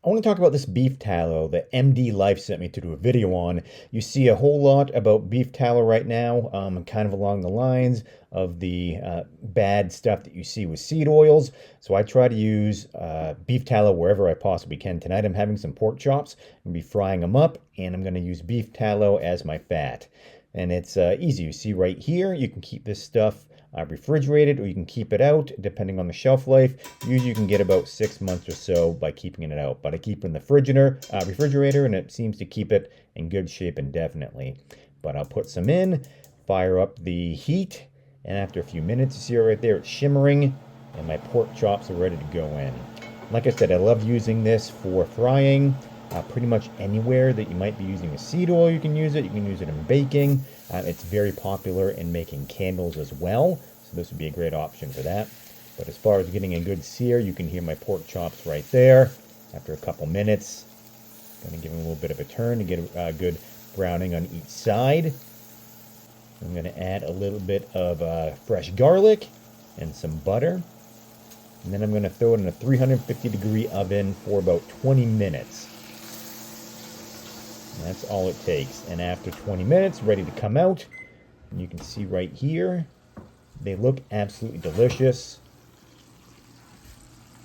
I want to talk about this beef tallow that MD.LIFE sent me to do a video on. You see a whole lot about beef tallow right now, kind of along the lines of the bad stuff that you see with seed oils. So I try to use beef tallow wherever I possibly can. Tonight I'm having some pork chops. I'm going to be frying them up, and I'm going to use beef tallow as my fat. And it's easy. You see right here, you can keep this stuff refrigerated, or you can keep it out depending on the shelf life. Usually you can get about 6 months or so by keeping it out, but I keep it in the refrigerator, and it seems to keep it in good shape indefinitely. But I'll put some in, fire up the heat, and after a few minutes, you see it right there, it's shimmering, and my pork chops are ready to go in. Like I said, I love using this for frying. Pretty much anywhere that you might be using a seed oil, you can use it. You can use it in baking. It's very popular in making candles as well, so this would be a great option for that. But as far as getting a good sear, you can hear my pork chops right there. After a couple minutes, going to give them a little bit of a turn to get a good browning on each side. I'm going to add a little bit of fresh garlic and some butter. And then I'm going to throw it in a 350-degree oven for about 20 minutes. And that's all it takes. And after 20 minutes, ready to come out. And you can see right here, they look absolutely delicious.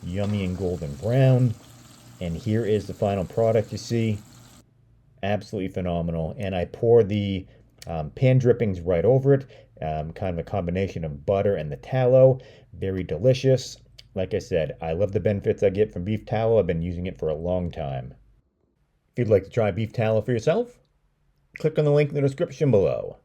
Yummy and golden brown. And here is the final product, you see. Absolutely phenomenal. And I pour the pan drippings right over it. Kind of a combination of butter and the tallow. Very delicious. Like I said, I love the benefits I get from beef tallow. I've been using it for a long time. If you'd like to try beef tallow for yourself, click on the link in the description below.